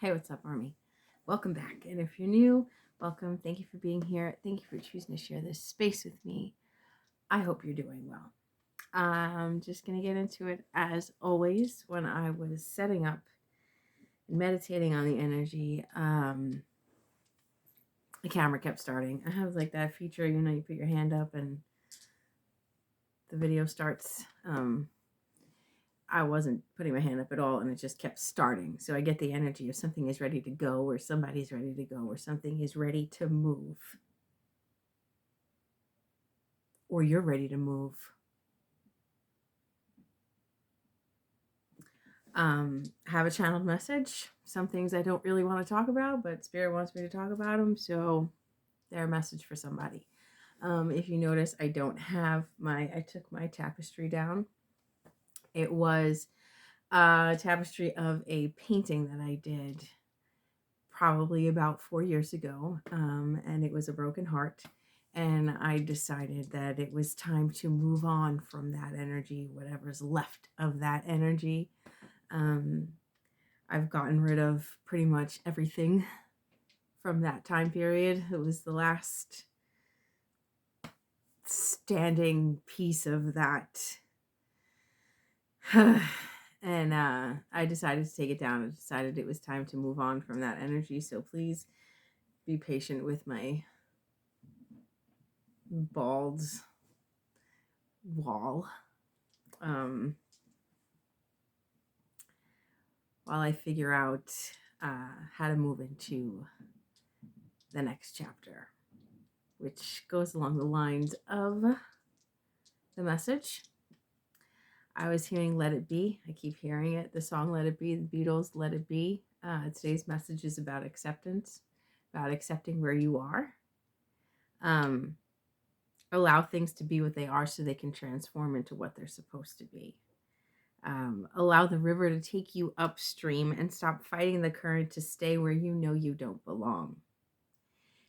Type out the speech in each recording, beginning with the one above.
Hey, what's up, Army? Welcome back. And if you're new, welcome. Thank you for being here. Thank you for choosing to share this space with me. I hope you're doing well. I'm just going to get into it as always. When I was setting up and meditating on the energy, the camera kept starting. I have like that feature, you put your hand up and the video starts. I wasn't putting my hand up at all and it just kept starting. So I get the energy of something is ready to go or somebody's ready to go or something is ready to move or you're ready to move. Have a channeled message. Some things I don't really want to talk about, but Spirit wants me to talk about them. So they're a message for somebody. If you notice, I took my tapestry down. It was a tapestry of a painting that I did probably about 4 years ago. And it was a broken heart. And I decided that it was time to move on from that energy, whatever's left of that energy. I've gotten rid of pretty much everything from that time period. It was the last standing piece of that. And I decided to take it down. I decided it was time to move on from that energy. So please be patient with my bald wall. While I figure out how to move into the next chapter, which goes along the lines of the message. I was hearing Let It Be. I keep hearing it. The song Let It Be, the Beatles, Let It Be. Today's message is about acceptance, about accepting where you are. Allow things to be what they are so they can transform into what they're supposed to be. Allow the river to take you upstream and stop fighting the current to stay where you know you don't belong.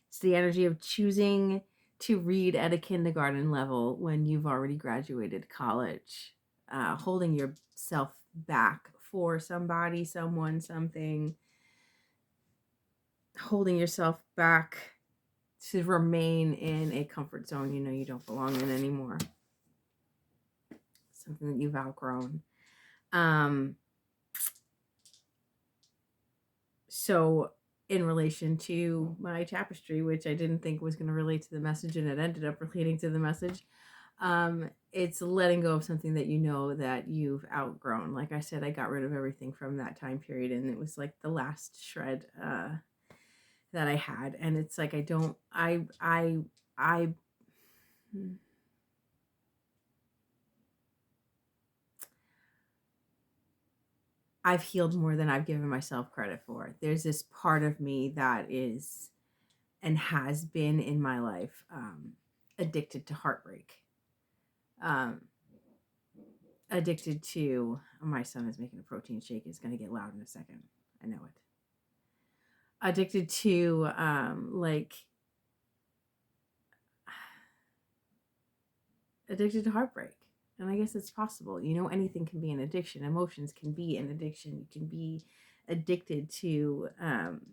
It's the energy of choosing to read at a kindergarten level when you've already graduated college. Holding yourself back for somebody, someone, something. Holding yourself back to remain in a comfort zone you don't belong in anymore. Something that you've outgrown. So in relation to my tapestry, which I didn't think was going to relate to the message, and it ended up relating to the message, it's letting go of something that you know that you've outgrown. Like I said, I got rid of everything from that time period, and it was like the last shred that I had. And it's like I've healed more than I've given myself credit for. There's this part of me that is and has been in my life addicted to heartbreak. Addicted to, my son is making a protein shake. It's going to get loud in a second. I know it. Addicted to addicted to heartbreak. And I guess it's possible. Anything can be an addiction. Emotions can be an addiction. You can be addicted to,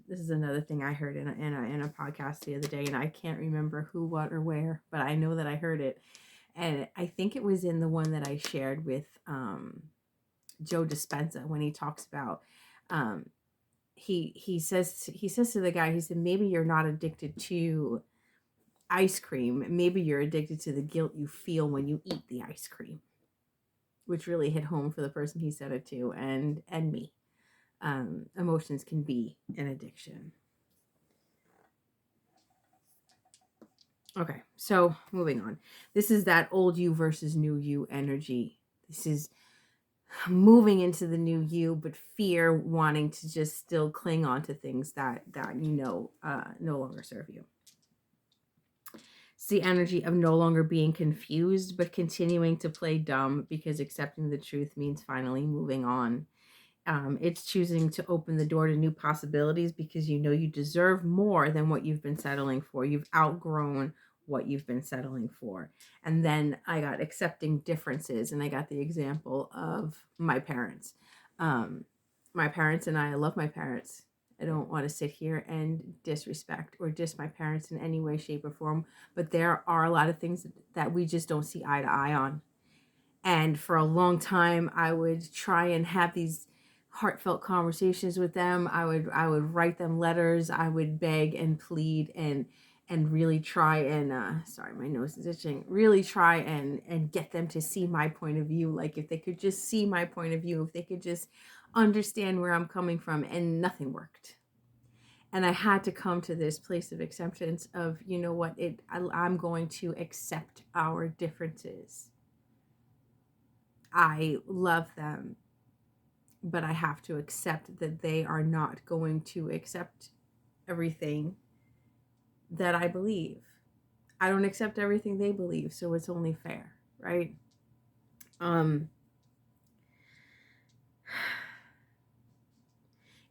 this is another thing I heard in a podcast the other day, and I can't remember who, what, or where, but I know that I heard it. And I think it was in the one that I shared with Joe Dispenza, when he talks about, he says to the guy, he said, maybe you're not addicted to ice cream. Maybe you're addicted to the guilt you feel when you eat the ice cream, which really hit home for the person he said it to, and me. Emotions can be an addiction. Okay, so moving on. This is that old you versus new you energy. This is moving into the new you, but fear wanting to just still cling on to things that no longer serve you. It's the energy of no longer being confused, but continuing to play dumb, because accepting the truth means finally moving on. It's choosing to open the door to new possibilities because you know you deserve more than what you've been settling for. You've outgrown what you've been settling for. And then I got accepting differences, and I got the example of my parents. My parents and I love my parents. I don't want to sit here and disrespect or diss my parents in any way, shape, or form. But there are a lot of things that we just don't see eye to eye on. And for a long time, I would try and have these heartfelt conversations with them. I would write them letters. I would beg and plead and really try and sorry, my nose is itching. Really try and get them to see my point of view. Like if they could just see my point of view, if they could just understand where I'm coming from, and nothing worked. And I had to come to this place of acceptance of, you know what, I'm going to accept our differences. I love them, but I have to accept that they are not going to accept everything that I believe. I don't accept everything they believe, so it's only fair, right?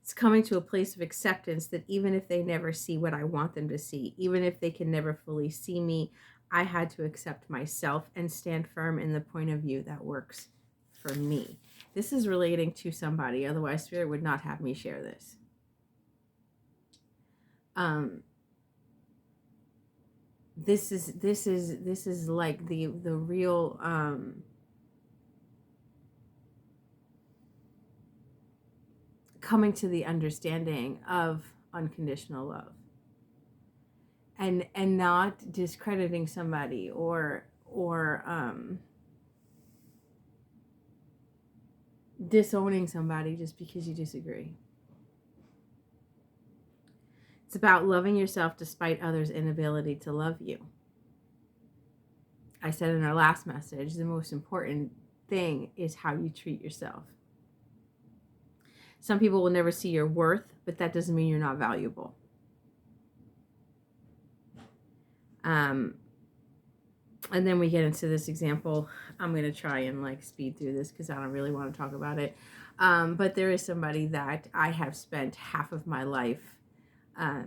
It's coming to a place of acceptance that even if they never see what I want them to see, even if they can never fully see me, I had to accept myself and stand firm in the point of view that works for me. This is relating to somebody, otherwise Spirit would not have me share this. This is like the real coming to the understanding of unconditional love, and not discrediting somebody or disowning somebody just because you disagree. It's about loving yourself despite others' inability to love you. I said in our last message, the most important thing is how you treat yourself. Some people will never see your worth, but that doesn't mean you're not valuable. And then we get into this example. I'm going to try and like speed through this because I don't really want to talk about it. But there is somebody that I have spent half of my life a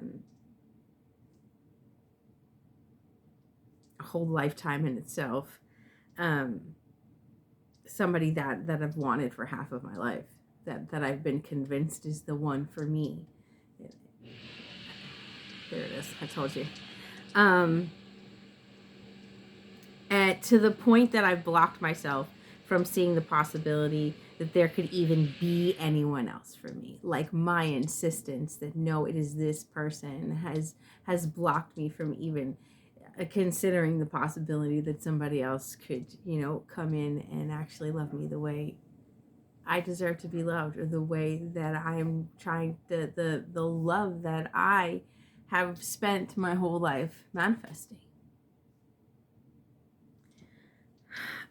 whole lifetime in itself. Somebody that I've wanted for half of my life, that I've been convinced is the one for me. There it is. I told you. And to the point that I've blocked myself from seeing the possibility that there could even be anyone else for me. Like my insistence that no, it is this person has blocked me from even considering the possibility that somebody else could, come in and actually love me the way I deserve to be loved, or the way that I'm trying, the love that I have spent my whole life manifesting.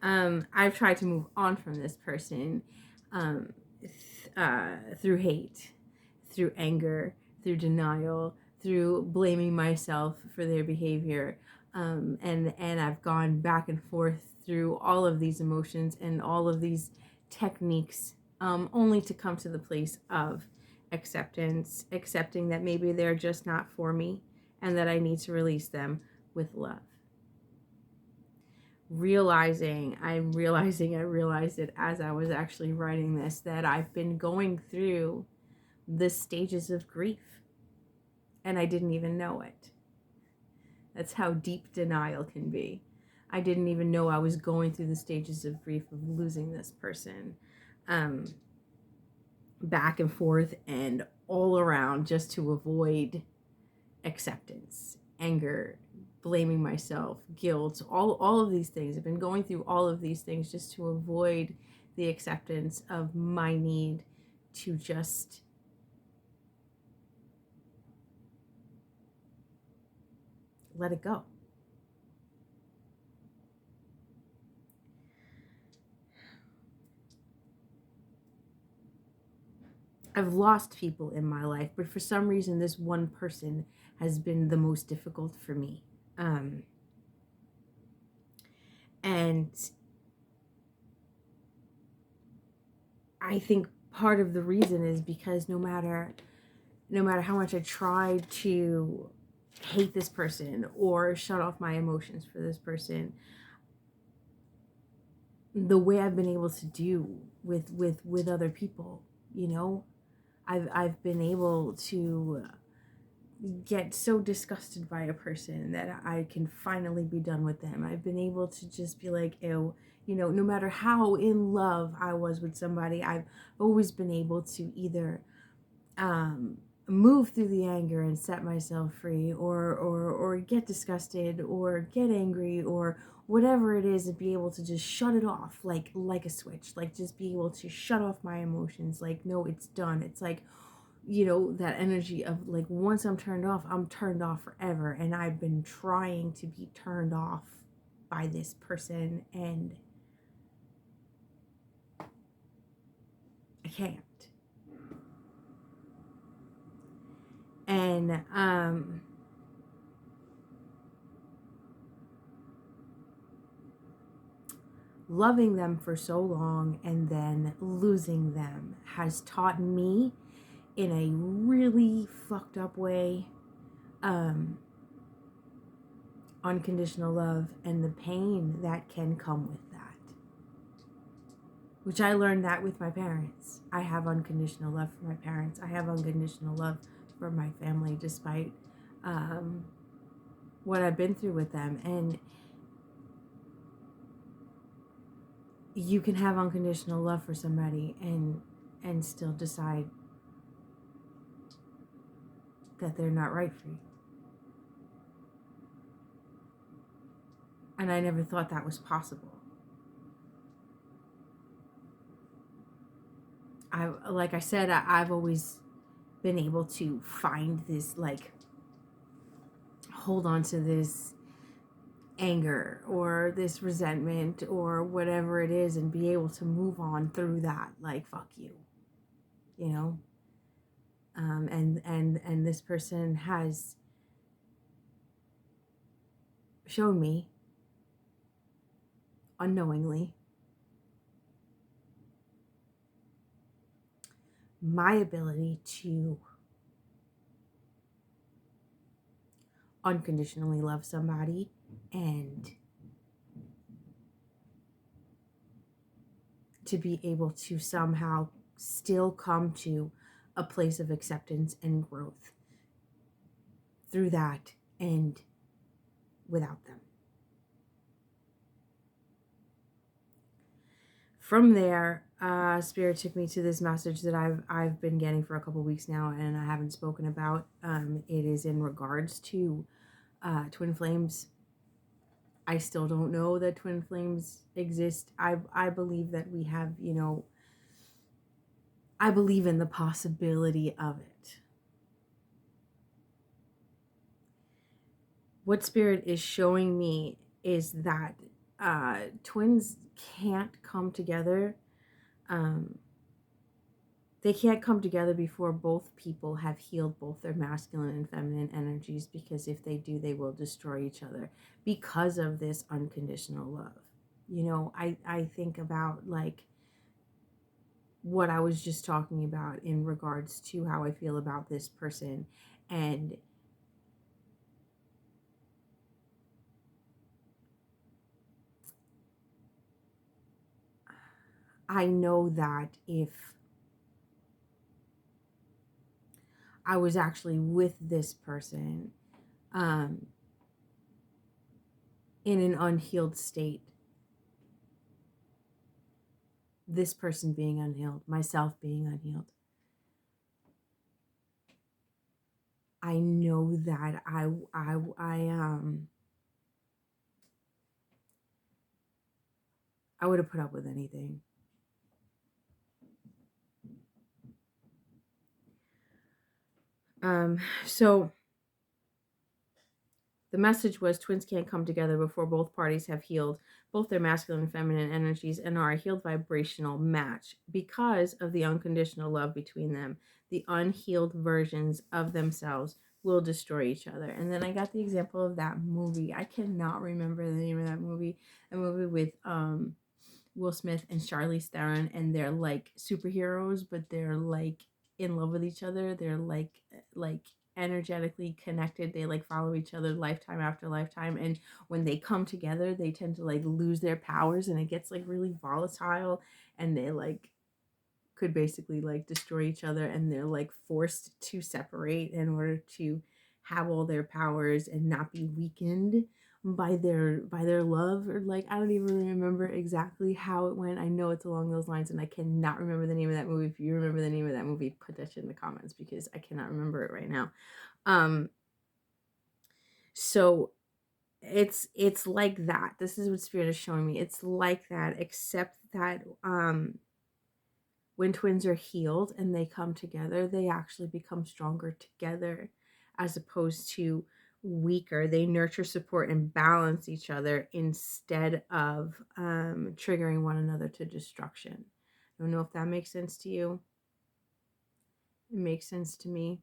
I've tried to move on from this person through hate, through anger, through denial, through blaming myself for their behavior. And I've gone back and forth through all of these emotions and all of these techniques, only to come to the place of acceptance, accepting that maybe they're just not for me and that I need to release them with love. I realized it as I was actually writing this, that I've been going through the stages of grief and I didn't even know it. That's how deep denial can be. I didn't even know I was going through the stages of grief of losing this person, back and forth and all around, just to avoid acceptance, anger, blaming myself, guilt, all of these things. I've been going through all of these things just to avoid the acceptance of my need to just let it go. I've lost people in my life, but for some reason, this one person has been the most difficult for me. And I think part of the reason is because no matter how much I tried to hate this person or shut off my emotions for this person, the way I've been able to do with other people, I've been able to get so disgusted by a person that I can finally be done with them. I've been able to just be like, ew, no matter how in love I was with somebody, I've always been able to either um, move through the anger and set myself free, or get disgusted, or get angry, or whatever it is, and be able to just shut it off like a switch, like just be able to shut off my emotions. Like, no, it's done. It's like, that energy of like, once I'm turned off forever. And I've been trying to be turned off by this person, and I can't. And loving them for so long and then losing them has taught me in a really fucked up way unconditional love and the pain that can come with that. Which I learned that with my parents. I have unconditional love for my parents. I have unconditional love for my family, despite what I've been through with them. And you can have unconditional love for somebody and still decide that they're not right for you. And I never thought that was possible. Like I said, I've always been able to find this, like, hold on to this anger or this resentment or whatever it is, and be able to move on through that, like, fuck you, and this person has shown me unknowingly my ability to unconditionally love somebody and to be able to somehow still come to a place of acceptance and growth through that and without them. From there, Spirit took me to this message that I've been getting for a couple weeks now, and I haven't spoken about. It is in regards to twin flames. I still don't know that twin flames exist. I believe that we have, I believe in the possibility of it. What Spirit is showing me is that twins can't come together. They can't come together before both people have healed both their masculine and feminine energies, because if they do, they will destroy each other because of this unconditional love. I think about, like, what I was just talking about in regards to how I feel about this person. And I know that if I was actually with this person in an unhealed state, this person being unhealed, myself being unhealed, I know that I would have put up with anything. So the message was, twins can't come together before both parties have healed both their masculine and feminine energies and are a healed vibrational match because of the unconditional love between them. The unhealed versions of themselves will destroy each other. And then I got the example of that movie. I cannot remember the name of that movie. A movie with Will Smith and Charlize Theron, and they're like superheroes, but they're like in love with each other. They're like energetically connected. They like follow each other lifetime after lifetime, and when they come together, they tend to like lose their powers, and it gets like really volatile, and they like could basically like destroy each other, and they're like forced to separate in order to have all their powers and not be weakened by their love. Or like, I don't even remember exactly how it went. I know it's along those lines, and I cannot remember the name of that movie. If you remember the name of that movie, put that shit in the comments, because I cannot remember it right now. So it's like that. This is what spirit is showing me. It's like that, except that when twins are healed and they come together, they actually become stronger together, as opposed to weaker. They nurture, support, and balance each other instead of triggering one another to destruction. I don't know if that makes sense to you. It makes sense to me.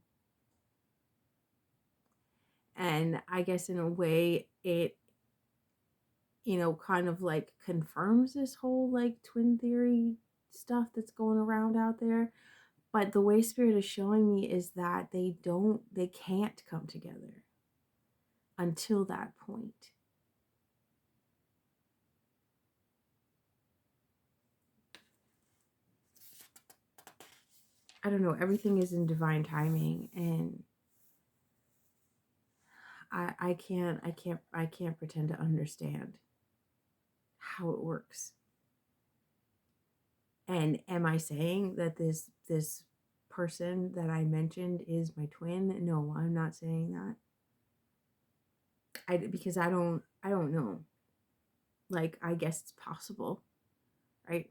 And I guess in a way it, kind of like confirms this whole like twin theory stuff that's going around out there. But the way spirit is showing me is that they can't come together until that point. I don't know, everything is in divine timing, and I can't pretend to understand how it works. And am I saying that this person that I mentioned is my twin? No, I'm not saying that. Because I don't know. Like, I guess it's possible, right?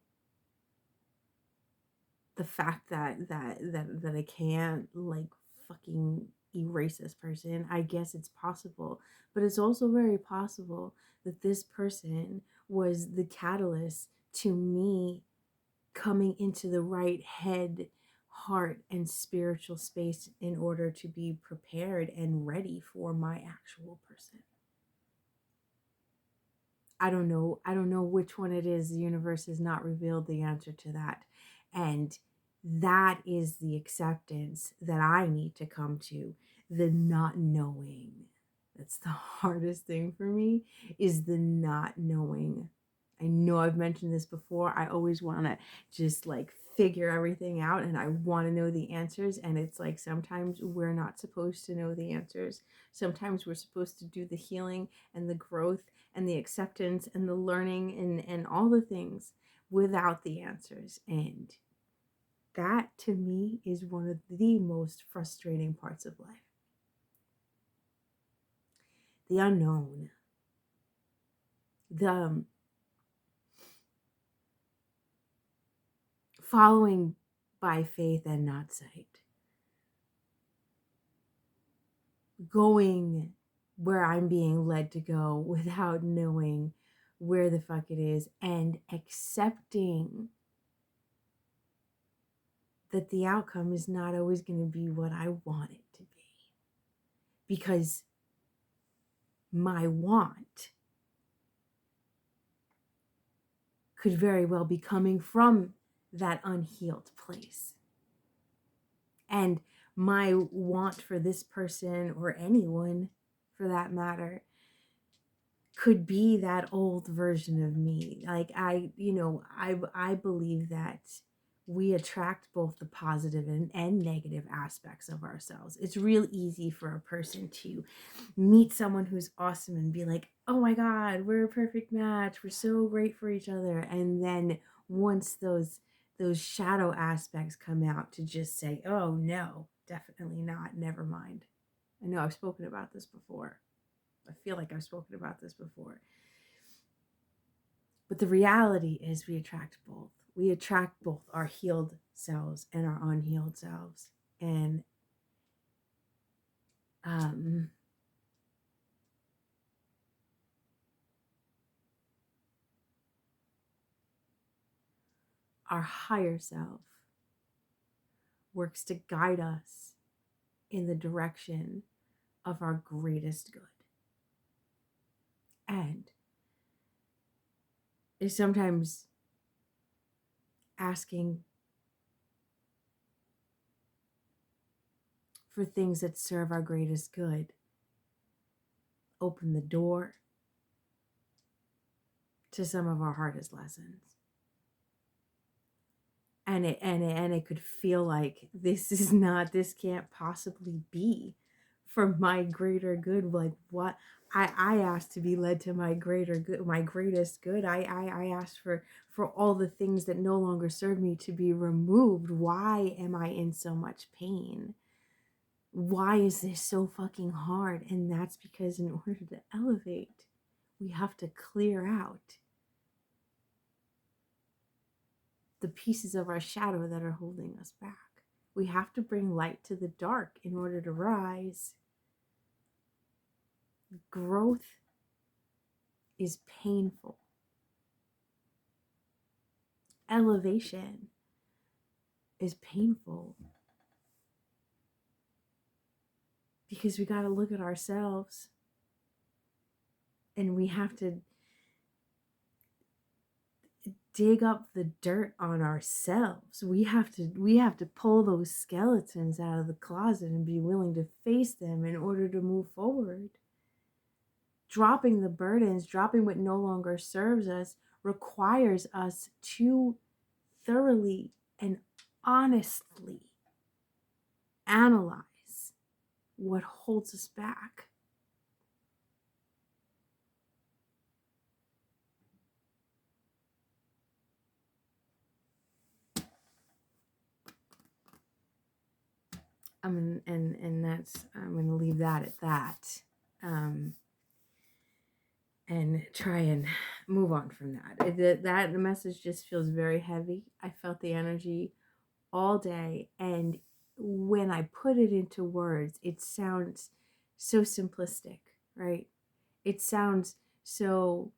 The fact that I can't like fucking erase this person, I guess it's possible. But it's also very possible that this person was the catalyst to me coming into the right head, heart, and spiritual space in order to be prepared and ready for my actual person. I don't know. I don't know which one it is. The universe has not revealed the answer to that. And that is the acceptance that I need to come to. The not knowing. That's the hardest thing for me, is the not knowing. I know I've mentioned this before. I always want to just like figure everything out, and I want to know the answers. And it's like sometimes we're not supposed to know the answers. Sometimes we're supposed to do the healing and the growth and the acceptance and the learning and all the things without the answers. And that to me is one of the most frustrating parts of life. The unknown. The following by faith and not sight. Going where I'm being led to go without knowing where the fuck it is, and accepting that the outcome is not always going to be what I want it to be. Because my want could very well be coming from that unhealed place. And my want for this person, or anyone for that matter, could be that old version of me. Like I believe that we attract both the positive and negative aspects of ourselves. It's real easy for a person to meet someone who's awesome and be like, oh my God, we're a perfect match. We're so great for each other. And then once those shadow aspects come out, to just say, oh no, definitely not. Never mind. I know I've spoken about this before. I feel like I've spoken about this before. But the reality is we attract both. We attract both our healed selves and our unhealed selves. And our higher self works to guide us in the direction of our greatest good. And is sometimes asking for things that serve our greatest good open the door to some of our hardest lessons. and it could feel like this can't possibly be for my greater good. Like, what? I asked to be led to my greater good, my greatest good. I asked for all the things that no longer serve me to be removed. Why am I in so much pain? Why is this so fucking hard? And that's because in order to elevate, we have to clear out the pieces of our shadow that are holding us back. We have to bring light to the dark in order to rise. Growth is painful. Elevation is painful because we got to look at ourselves and we have to dig up the dirt on ourselves. We have to pull those skeletons out of the closet and be willing to face them in order to move forward. Dropping the burdens, dropping what no longer serves us, requires us to thoroughly and honestly analyze what holds us back. I'm gonna leave that at that, and try and move on from that. That message just feels very heavy. I felt the energy all day, and when I put it into words, it sounds so simplistic, right? It sounds so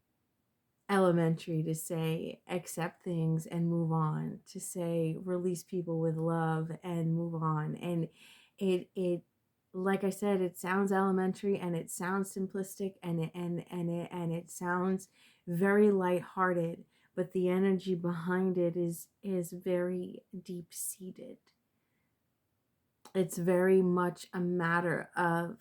elementary to say accept things and move on, to say release people with love and move on. And it like I said, it sounds elementary and it sounds simplistic and it sounds very lighthearted, but the energy behind it is very deep seated. It's very much a matter of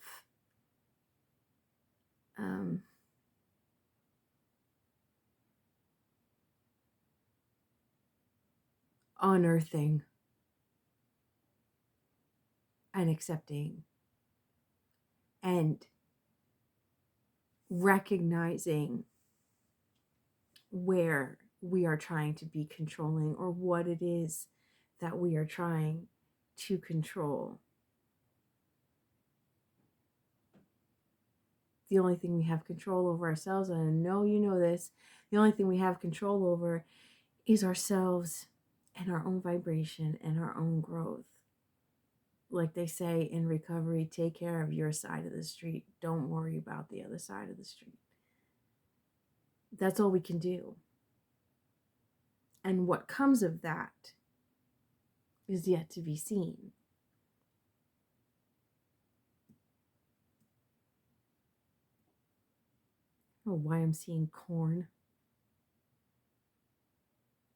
unearthing and accepting and recognizing where we are trying to be controlling or what it is that we are trying to control. The only thing we have control over ourselves, and I know you know this, the only thing we have control over is ourselves and our own vibration and our own growth. Like they say in recovery, take care of your side of the street. Don't worry about the other side of the street. That's all we can do. And what comes of that is yet to be seen. Oh, why I'm seeing corn.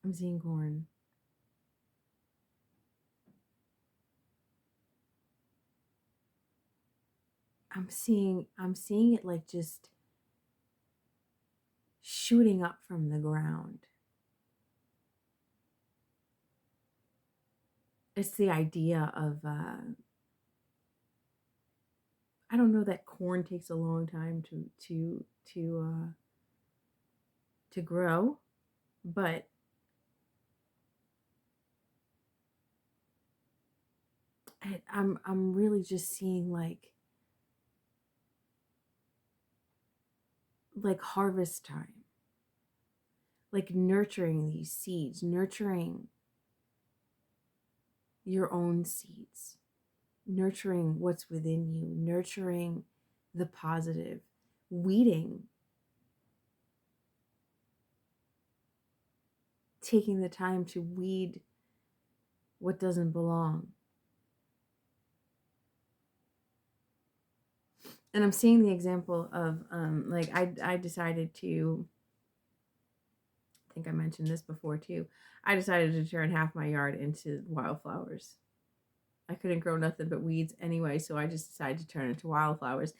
I'm seeing corn. I'm seeing it like just shooting up from the ground. It's the idea of I don't know that corn takes a long time to grow, but I'm really just seeing like harvest time, like nurturing these seeds, nurturing your own seeds, nurturing what's within you, nurturing the positive, weeding, taking the time to weed what doesn't belong. And I'm seeing the example of like I decided to, I think I mentioned this before too, I decided to turn half my yard into wildflowers. I couldn't grow nothing but weeds anyway, so I just decided to turn it into wildflowers.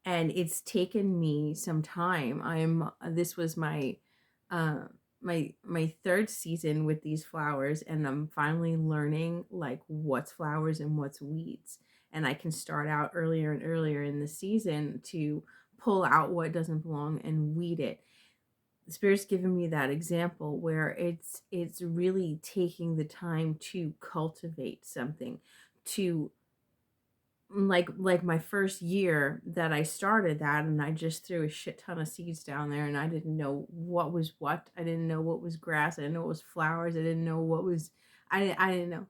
And it's taken me some time. This was my my third season with these flowers, and I'm finally learning like what's flowers and what's weeds. And I can start out earlier and earlier in the season to pull out what doesn't belong and weed it. The Spirit's given me that example where it's really taking the time to cultivate something, to like my first year that I started that, and I just threw a shit ton of seeds down there, and I didn't know what was what. I didn't know what was grass. I didn't know what was flowers. I didn't know what was I didn't know.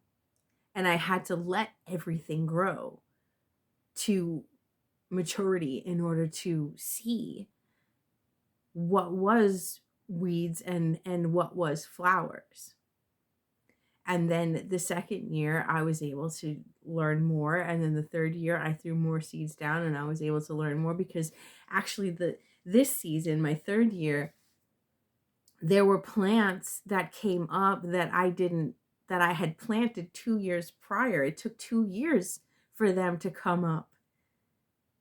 And I had to let everything grow to maturity in order to see what was weeds and what was flowers. And then the second year I was able to learn more, and then the third year I threw more seeds down and I was able to learn more, because actually this season, my third year, there were plants that came up that I had planted 2 years prior. It took 2 years for them to come up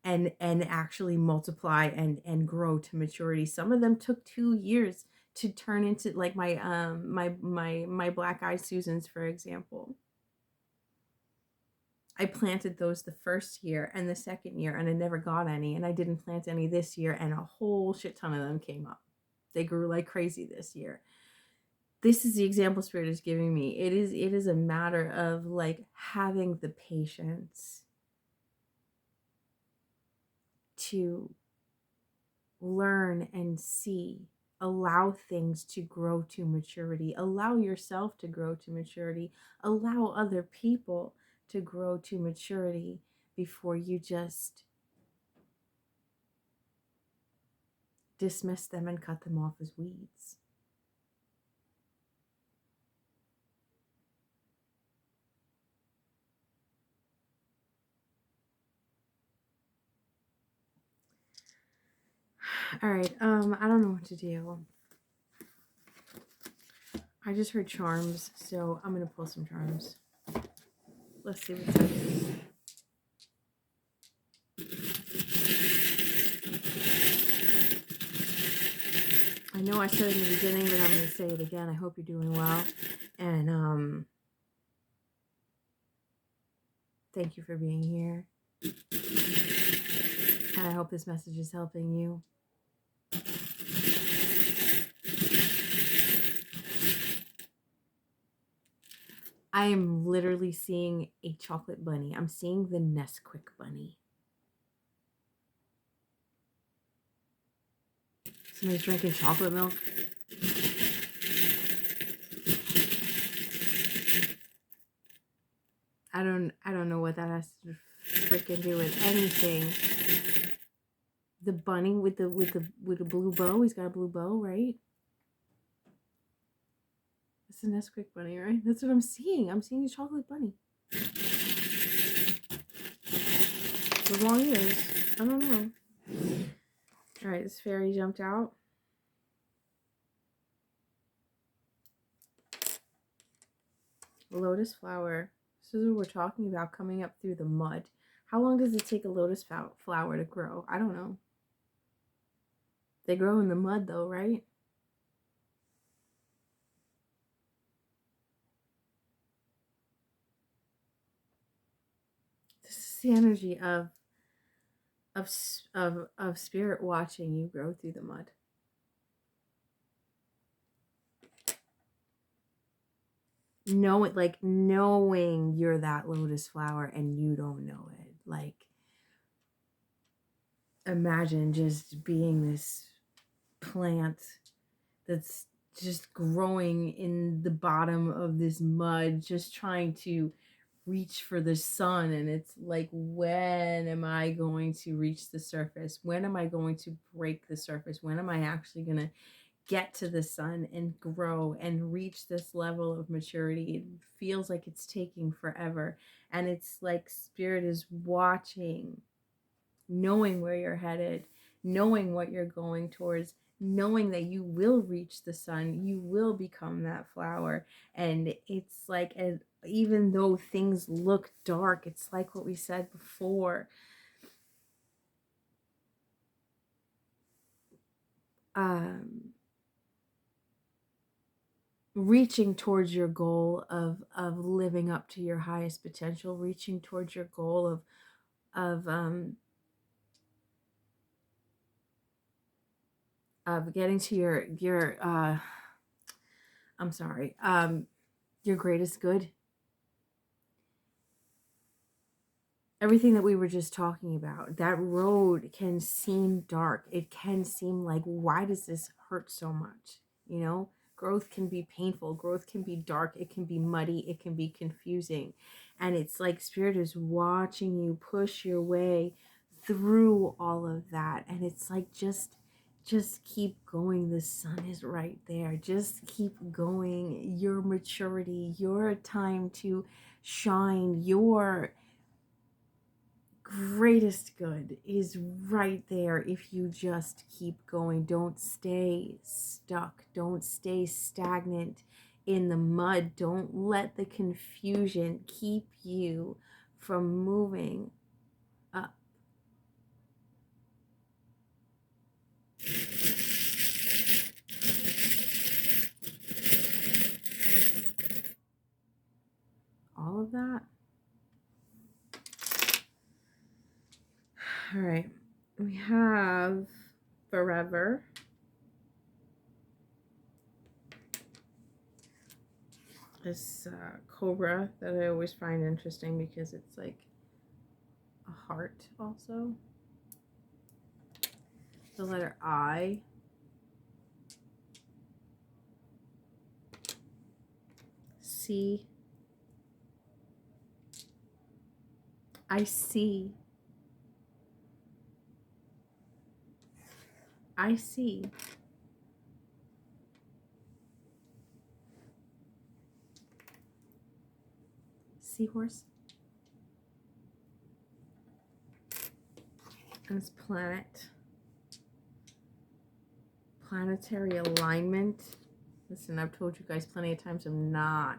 and actually multiply and grow to maturity. Some of them took 2 years to turn into, like my black eyed Susans, for example. I planted those the first year and the second year, and I never got any, and I didn't plant any this year, and a whole shit ton of them came up. They grew like crazy this year. This is the example Spirit is giving me. It is a matter of like having the patience to learn and see, allow things to grow to maturity, allow yourself to grow to maturity, allow other people to grow to maturity before you just dismiss them and cut them off as weeds. All right, I don't know what to do. I just heard charms, so I'm gonna pull some charms. Let's see what's happening. I know I said it in the beginning, but I'm gonna say it again. I hope you're doing well, and thank you for being here. And I hope this message is helping you. I am literally seeing a chocolate bunny. I'm seeing the Nesquik bunny. Somebody's drinking chocolate milk. I don't know what that has to freaking do with anything. The bunny with the blue bow. He's got a blue bow, right? It's a Nesquik bunny, right? That's what I'm seeing. I'm seeing a chocolate bunny. With long ears. I don't know. Alright, this fairy jumped out. Lotus flower. This is what we're talking about, coming up through the mud. How long does it take a lotus flower to grow? I don't know. They grow in the mud though, right? This is the energy of spirit watching you grow through the mud. Knowing you're that lotus flower and you don't know it. Like, imagine just being this plant that's just growing in the bottom of this mud, just trying to reach for the sun. And it's like, when am I going to reach the surface? When am I going to break the surface? When am I actually going to get to the sun and grow and reach this level of maturity? It feels like it's taking forever, and it's like spirit is watching, knowing where you're headed, knowing what you're going towards, knowing that you will reach the sun, you will become that flower. And it's like, even though things look dark, it's like what we said before. reaching towards your goal of living up to your highest potential, reaching towards your goal of getting to your I'm sorry, your greatest good. Everything that we were just talking about, that road can seem dark. It can seem like, why does this hurt so much? You know, growth can be painful, growth can be dark, it can be muddy, it can be confusing. And it's like Spirit is watching you push your way through all of that. And it's like, just keep going. The sun is right there. Just keep going. Your maturity, your time to shine, your greatest good is right there if you just keep going. Don't stay stuck. Don't stay stagnant in the mud. Don't let the confusion keep you from moving up. All of that. All right. We have forever. This cobra that I always find interesting because it's like a heart also. The letter I. C. I see. I see. Seahorse. And this planet. Planetary alignment. Listen, I've told you guys plenty of times I'm not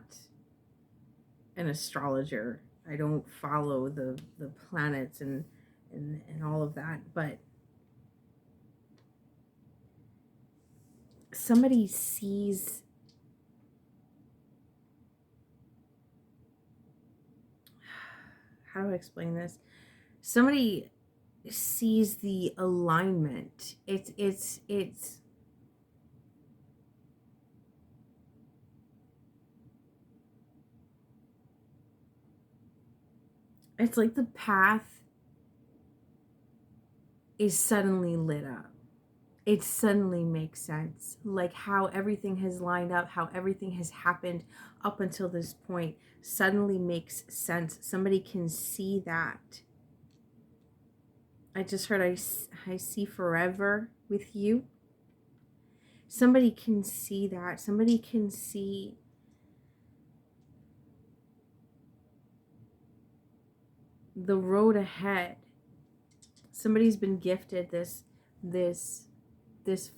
an astrologer. I don't follow the planets and all of that, but somebody sees, how do I explain this? Somebody sees the alignment. It's like the path is suddenly lit up. It suddenly makes sense. Like how everything has lined up, how everything has happened up until this point suddenly makes sense. Somebody can see that. I just heard I see forever with you. Somebody can see that. Somebody can see the road ahead. Somebody's been gifted this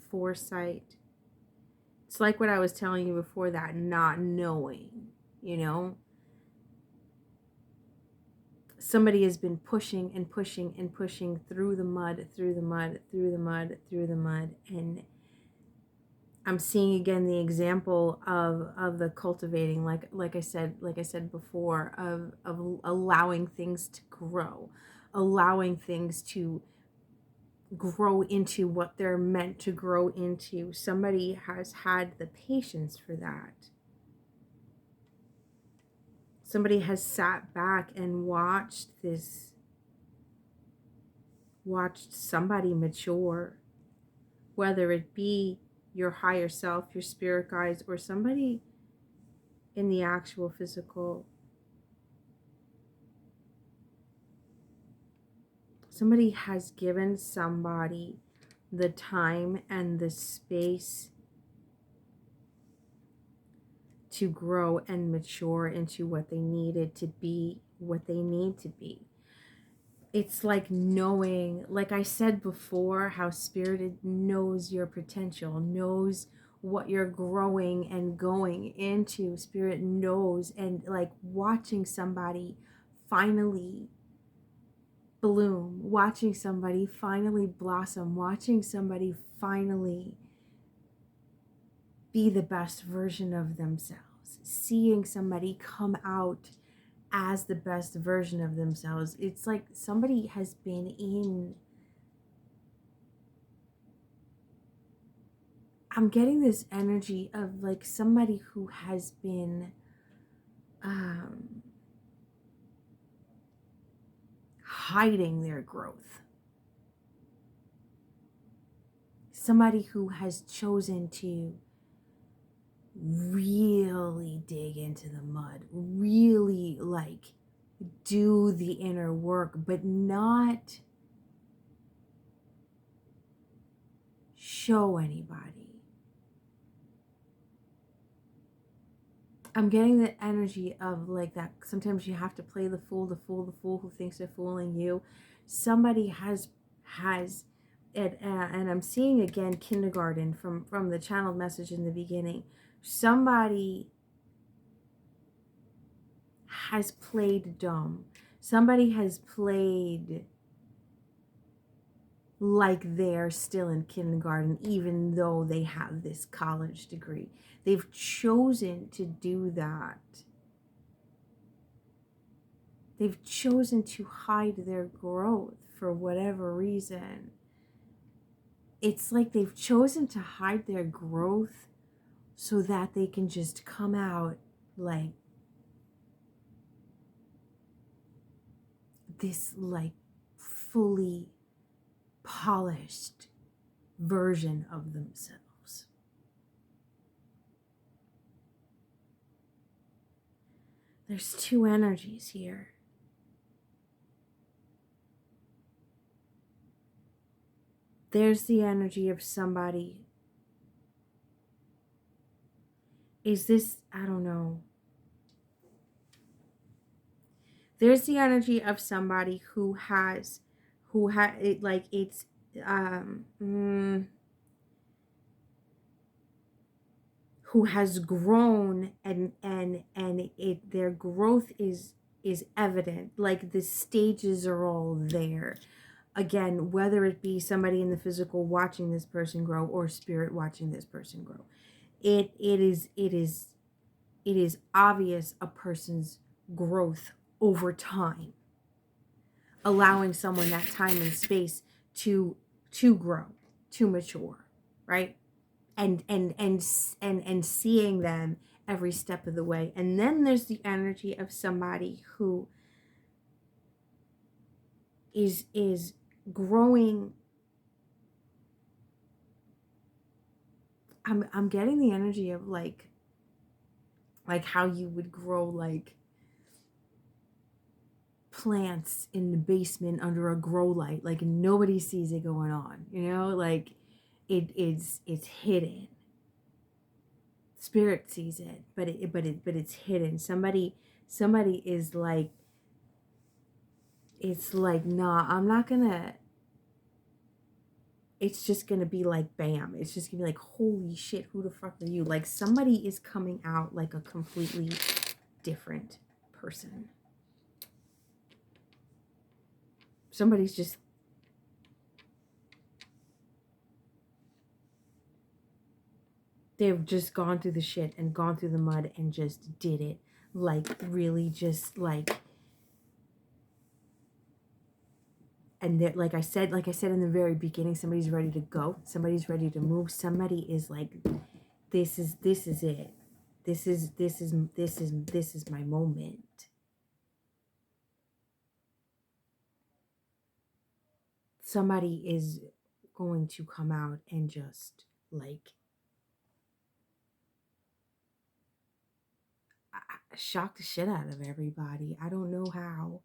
foresight. It's like what I was telling you before, that not knowing, you know. Somebody has been pushing and pushing and pushing through the mud, through the mud, through the mud, through the mud. And I'm seeing again the example of the cultivating, like I said before, of allowing things to grow, allowing things to grow into what they're meant to grow into. Somebody has had the patience for that. Somebody has sat back and watched somebody mature, whether it be your higher self, your spirit guides, or somebody in the actual physical. Somebody has given somebody the time and the space to grow and mature into what they needed to be, what they need to be. It's like knowing, like I said before, how Spirit knows your potential, knows what you're growing and going into. Spirit knows, and like watching somebody finally bloom, watching somebody finally blossom, watching somebody finally be the best version of themselves, seeing somebody come out as the best version of themselves. It's like somebody has been in, I'm getting this energy of like somebody who has been hiding their growth. Somebody who has chosen to really dig into the mud, really like do the inner work, but not show anybody. I'm getting the energy of like that. Sometimes you have to play the fool who thinks they're fooling you. Somebody has, and I'm seeing again kindergarten from the channeled message in the beginning. Somebody has played dumb. Somebody has played like they're still in kindergarten, even though they have this college degree. They've chosen to do that. They've chosen to hide their growth for whatever reason. It's like they've chosen to hide their growth so that they can just come out like this, like fully polished version of themselves. There's two energies here. There's the energy of somebody. Is this, I don't know. There's the energy of somebody who has it, like it's who has grown, and it, their growth is evident, like the stages are all there. Again, whether it be somebody in the physical watching this person grow or spirit watching this person grow, it is obvious a person's growth over time, allowing someone that time and space to grow, to mature, right? And seeing them every step of the way. And then there's the energy of somebody who is growing. I'm getting the energy of like how you would grow like plants in the basement under a grow light, like nobody sees it going on, you know, like it's hidden. Spirit sees it, but it's hidden. Somebody is like, it's like, nah, I'm not gonna, it's just gonna be like bam, it's just gonna be like, holy shit, who the fuck are you? Like somebody is coming out like a completely different person. Somebody's just, they've just gone through the shit and gone through the mud and just did it, like really just like, and that, like I said in the very beginning, somebody's ready to go, somebody's ready to move, somebody is like, this is it, this is my moment. Somebody is going to come out and just like shock the shit out of everybody. I don't know how.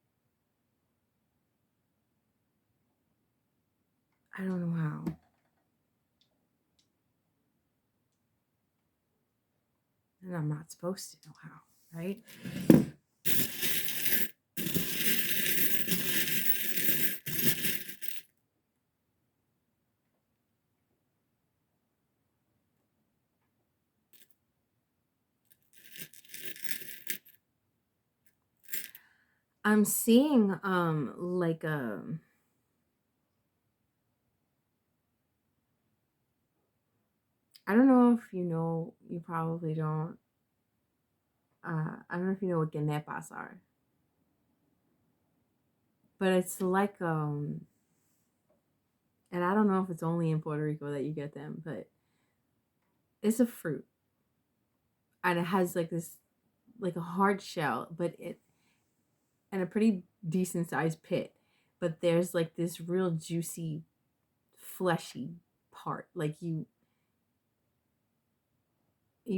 I don't know how. And I'm not supposed to know how, right? I'm seeing like I don't know if you know, you probably don't. I don't know if you know what ganepas are, but it's like and I don't know if it's only in Puerto Rico that you get them, but it's a fruit and it has like this like a hard shell, but it and a pretty decent sized pit, but there's like this real juicy, fleshy part. Like you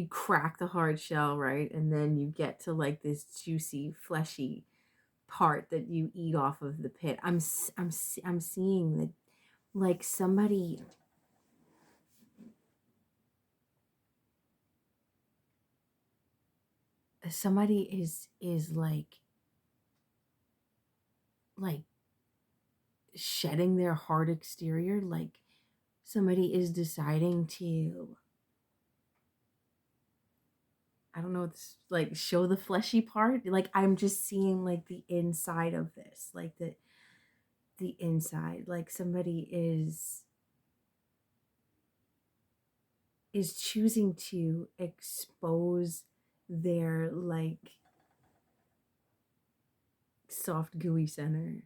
crack the hard shell, right, and then you get to like this juicy, fleshy part that you eat off of the pit. I'm seeing that like somebody is like shedding their hard exterior, like somebody is deciding to, I don't know, it's like show the fleshy part. Like I'm just seeing like the inside of this, like the inside, like somebody is choosing to expose their like soft gooey center.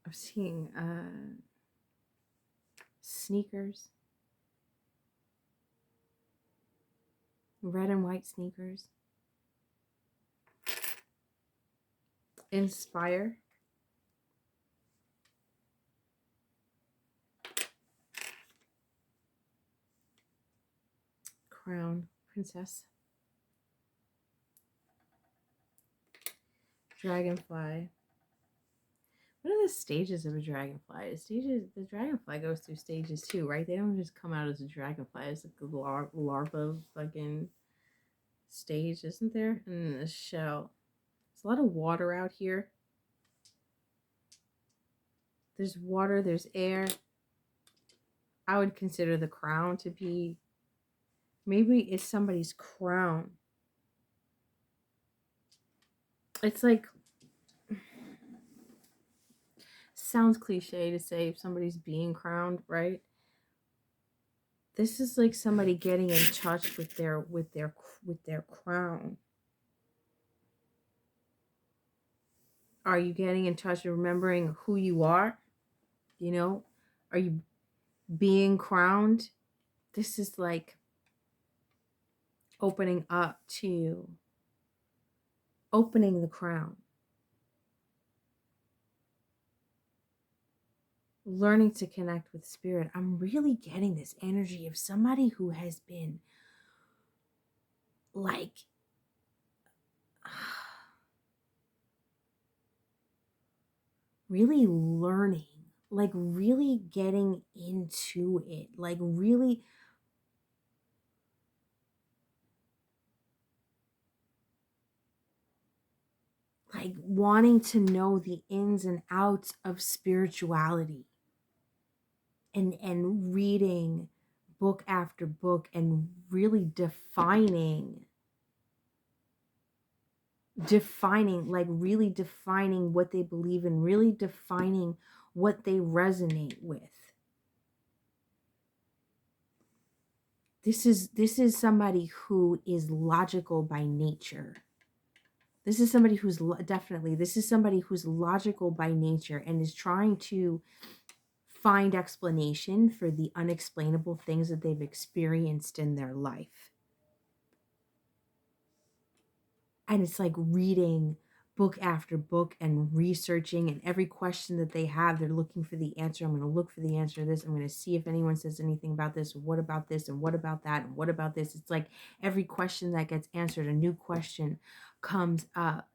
I'm seeing sneakers, red and white sneakers. Inspire, crown, princess, dragonfly. What are the stages of a dragonfly? The dragonfly goes through stages too, right? They don't just come out as a dragonfly. It's like a larva fucking stage, isn't there? And a shell. There's a lot of water out here. There's water, there's air. I would consider the crown to be, maybe it's somebody's crown. It's like, sounds cliche to say if somebody's being crowned, right? This is like somebody getting in touch with their crown. Are you getting in touch and remembering who you are? You know, are you being crowned? This is like opening up to opening the crown, learning to connect with spirit. I'm really getting this energy of somebody who has been like really learning, like really getting into it, like really like wanting to know the ins and outs of spirituality, and reading book after book and really defining, like really defining what they believe in, really defining what they resonate with. This is somebody who is logical by nature. This is somebody who's definitely, this is somebody who's logical by nature and is trying to find explanation for the unexplainable things that they've experienced in their life. And it's like reading book after book and researching, and every question that they have, they're looking for the answer. I'm going to look for the answer to this. I'm going to see if anyone says anything about this. What about this? And what about that? And what about this? It's like every question that gets answered, a new question comes up.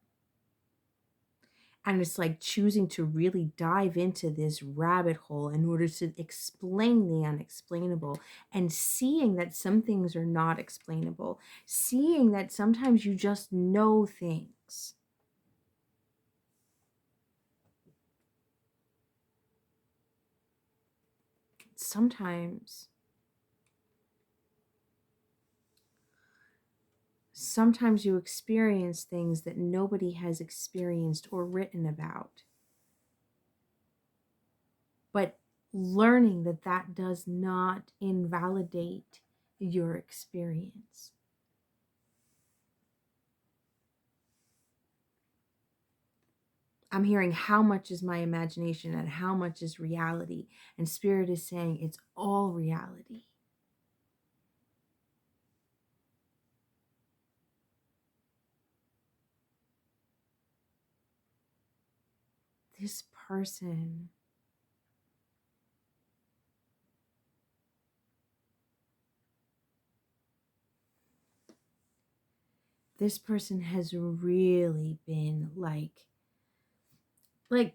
And it's like choosing to really dive into this rabbit hole in order to explain the unexplainable, and seeing that some things are not explainable, seeing that sometimes you just know things. Sometimes you experience things that nobody has experienced or written about. But learning that that does not invalidate your experience. I'm hearing how much is my imagination and how much is reality. And Spirit is saying it's all reality. This person, has really been like there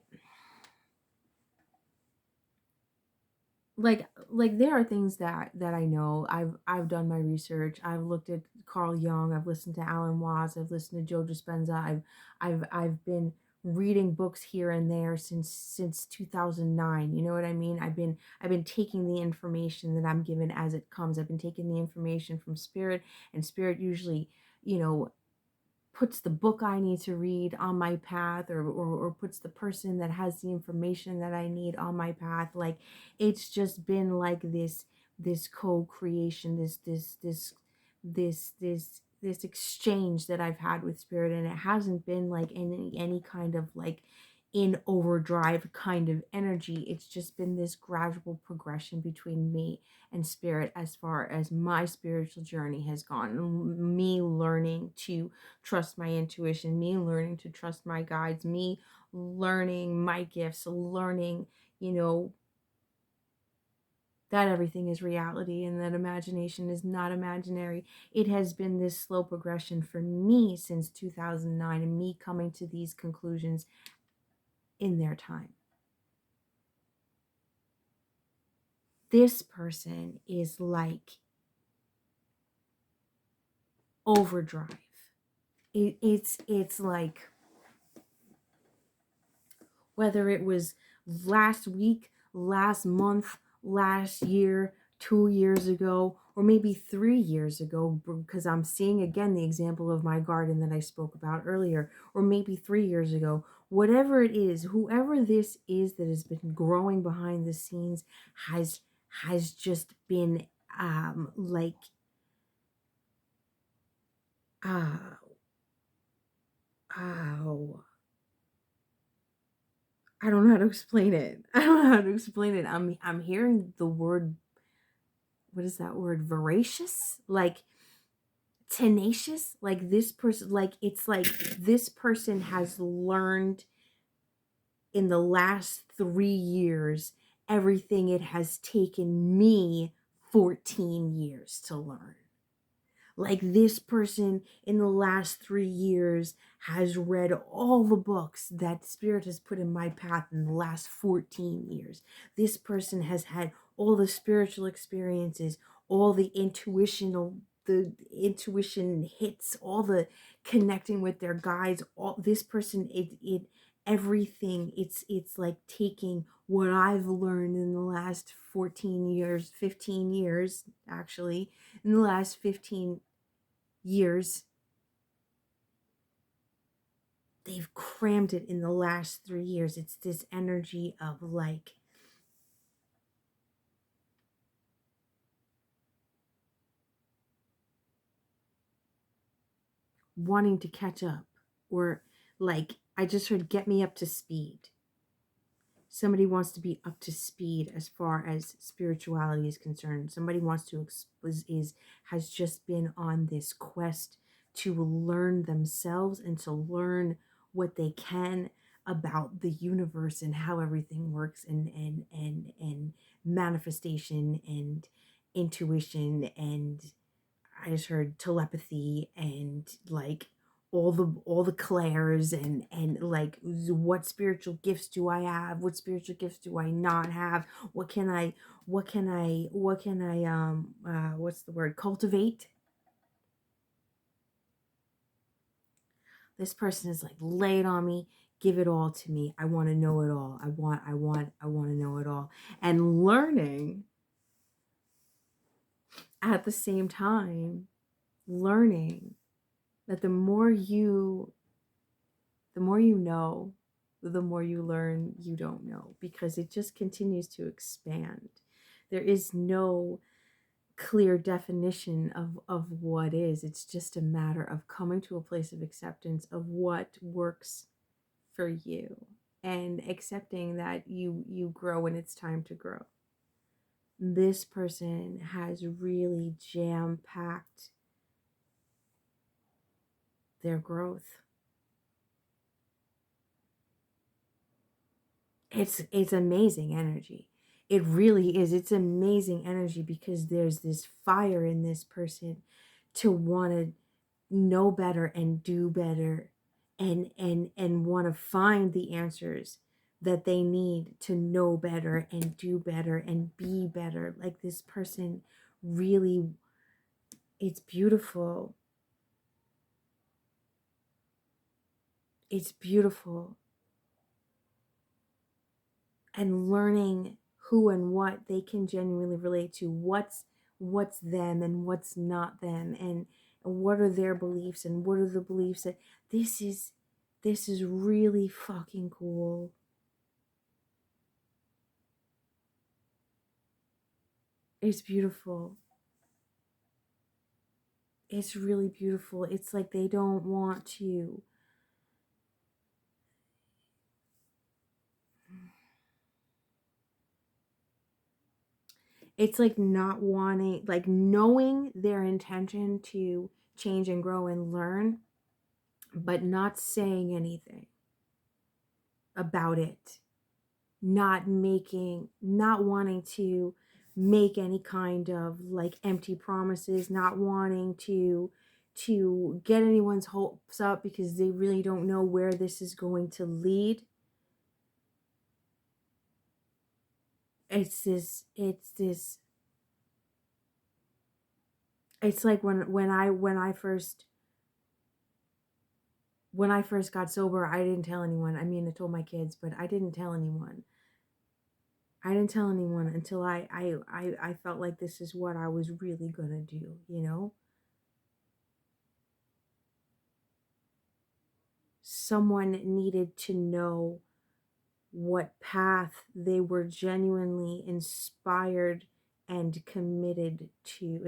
are things that I know. I've done my research. I've looked at Carl Jung. I've listened to Alan Watts. I've listened to Joe Dispenza. I've been reading books here and there since 2009. You know what I mean? I've been taking the information that I'm given as it comes. I've been taking the information from Spirit, and Spirit usually, you know, puts the book I need to read on my path, or puts the person that has the information that I need on my path. Like, it's just been like this co-creation, this exchange that I've had with Spirit, and it hasn't been like any kind of like in overdrive kind of energy. It's just been this gradual progression between me and Spirit as far as my spiritual journey has gone. Me learning to trust my intuition, me learning to trust my guides, me learning my gifts, learning, you know, that everything is reality and that imagination is not imaginary. It has been this slow progression for me since 2009, and me coming to these conclusions in their time. This person is like overdrive. It's like, whether it was last week, last month, last year, 2 years ago, or maybe 3 years ago, because I'm seeing again the example of my garden that I spoke about earlier, or maybe 3 years ago. Whatever it is, whoever this is that has been growing behind the scenes has just been like uh oh, I don't know how to explain it. I don't know how to explain it. I'm hearing the word, what is that word? Voracious? Like tenacious? Like this person, like it's like this person has learned in the last 3 years everything it has taken me 14 years to learn. Like this person in the last 3 years has read all the books that Spirit has put in my path in the last 14 years. This person has had all the spiritual experiences, all the intuition hits, all the connecting with their guides. All this person, it everything. It's like taking what I've learned in the last 14 years, 15 years actually, in the last 15 years, they've crammed it in the last 3 years. It's this energy of like wanting to catch up, or like I just heard get me up to speed. Somebody wants to be up to speed as far as spirituality is concerned. Somebody wants to has just been on this quest to learn themselves and to learn what they can about the universe and how everything works, and manifestation and intuition, and I just heard telepathy, and like all the clairs, and like what spiritual gifts do I have? What spiritual gifts do I not have? What can I what's the word? Cultivate. This person is like, lay it on me, give it all to me. I want to know it all. I want to know it all. And learning at the same time, learning that the more you know, the more you learn you don't know, because it just continues to expand. There is no clear definition of what is. It's just a matter of coming to a place of acceptance of what works for you, and accepting that you grow when it's time to grow. This person has really jam packed their growth. It's amazing energy. It really is. It's amazing energy, because there's this fire in this person to want to know better and do better, and want to find the answers that they need to know better and do better and be better. Like, this person really, it's beautiful. It's beautiful. And learning who and what they can genuinely relate to, what's them and what's not them, and what are their beliefs and what are the beliefs that this is really fucking cool. It's beautiful. It's really beautiful. It's like they don't want to. It's like not wanting, like knowing their intention to change and grow and learn, but not saying anything about it. Not wanting to make any kind of like empty promises, not wanting to get anyone's hopes up, because they really don't know where this is going to lead. It's like when I first got sober, I didn't tell anyone. I mean, I told my kids, but I didn't tell anyone. I didn't tell anyone until I felt like this is what I was really gonna do, you know? Someone needed to know what path they were genuinely inspired by and committed to.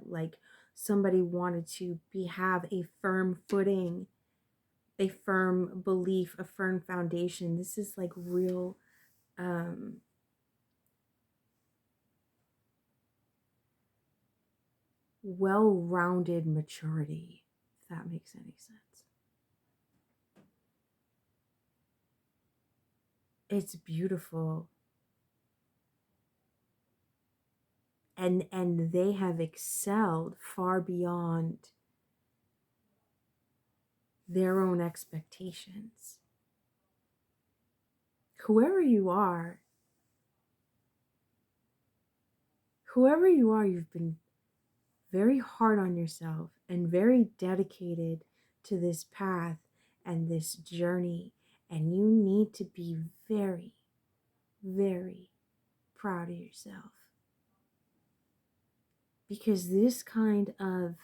Like, somebody wanted to have a firm footing, a firm belief, a firm foundation. This is like real well-rounded maturity, if that makes any sense. It's beautiful. And they have excelled far beyond their own expectations. Whoever you are, you've been very hard on yourself and very dedicated to this path and this journey. And you need to be very, very proud of yourself. Because this kind of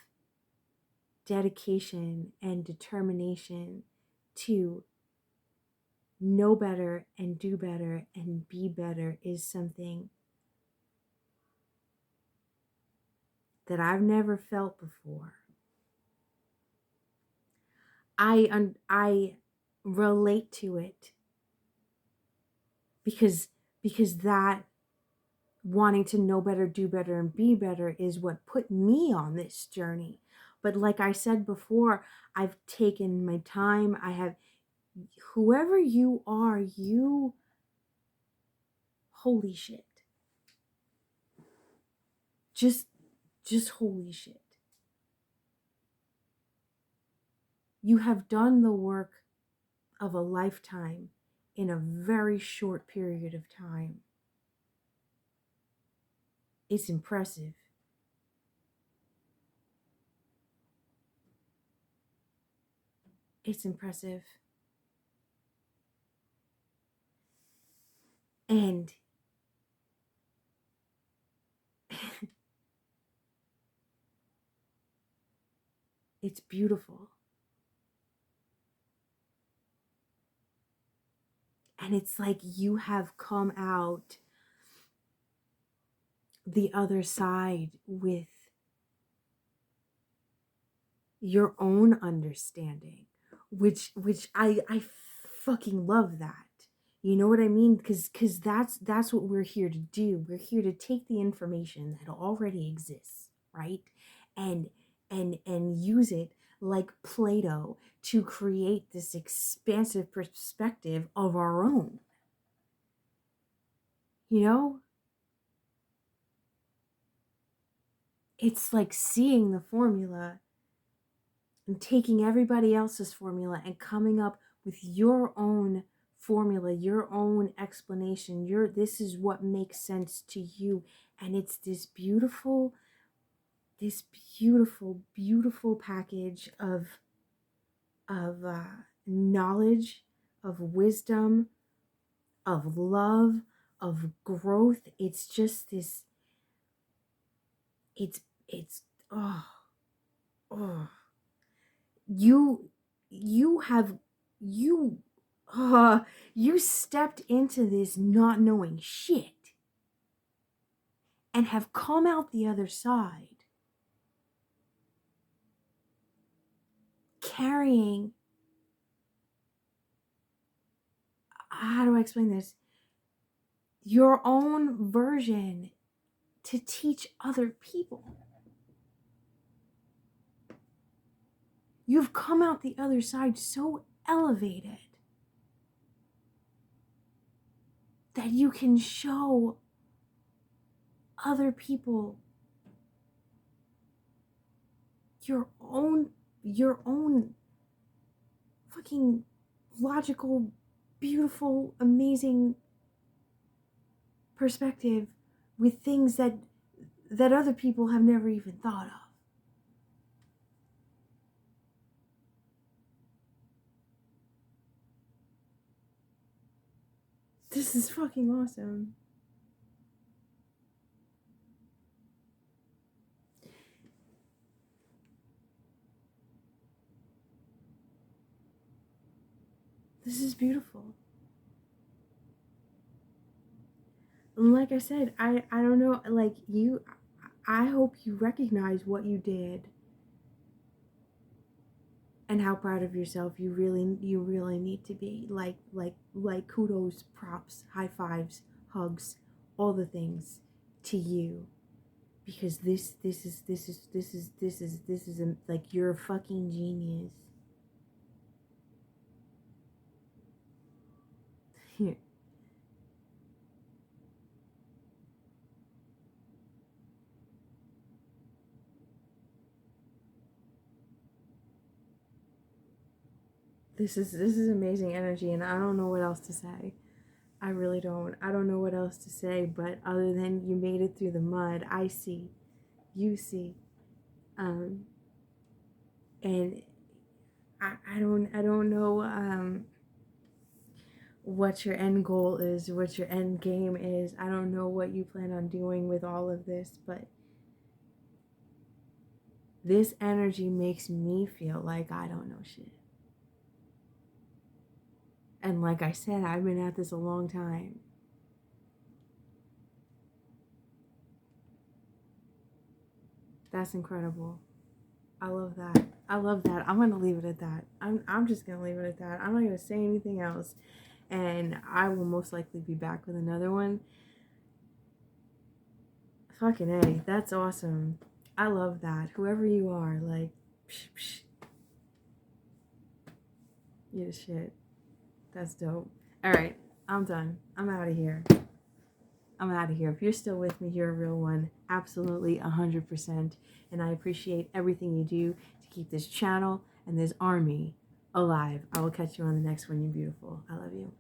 dedication and determination to know better and do better and be better is something that I've never felt before. I relate to it, because that wanting to know better, do better, and be better is what put me on this journey. But like I said before, I've taken my time. I have, whoever you are, you, holy shit. Just holy shit. You have done the work of a lifetime in a very short period of time. It's impressive. It's impressive. And It's beautiful. And it's like you have come out the other side with your own understanding, which I fucking love that. You know what I mean? Because that's what we're here to do. We're here to take the information that already exists, right? And and use it like Play-Doh to create this expansive perspective of our own. You know? It's like seeing the formula and taking everybody else's formula and coming up with your own formula, your own explanation. This is what makes sense to you. And it's this beautiful, beautiful package of knowledge, of wisdom, of love, of growth. It's just this, it's oh, oh. You have you uh you stepped into this not knowing shit and have come out the other side carrying, how do I explain this, your own version to teach other people. You've come out the other side so elevated that you can show other people your own fucking logical, beautiful, amazing perspective with things that other people have never even thought of. This is fucking awesome. This is beautiful. And like I said, I don't know, like I hope you recognize what you did and how proud of yourself you really need to be. Like kudos, props, high fives, hugs, all the things to you, because this is like, you're a fucking genius. Here. This is amazing energy, and I don't know what else to say. I really don't. I don't know what else to say, but other than you made it through the mud. I see. You see. Um and I don't know what your end goal is, what your end game is. I don't know what you plan on doing with all of this, but this energy makes me feel like I don't know shit. And like I said, I've been at this a long time. That's incredible. I love that. I love that. I'm gonna leave it at that. I'm just gonna leave it at that. I'm not gonna say anything else. And I will most likely be back with another one. Fucking A, that's awesome. I love that. Whoever you are, like, psh, psh, you're the shit. That's dope. Alright, I'm done. I'm out of here. I'm out of here. If you're still with me, you're a real one. Absolutely 100%. And I appreciate everything you do to keep this channel and this army alive. I will catch you on the next one. You're beautiful. I love you.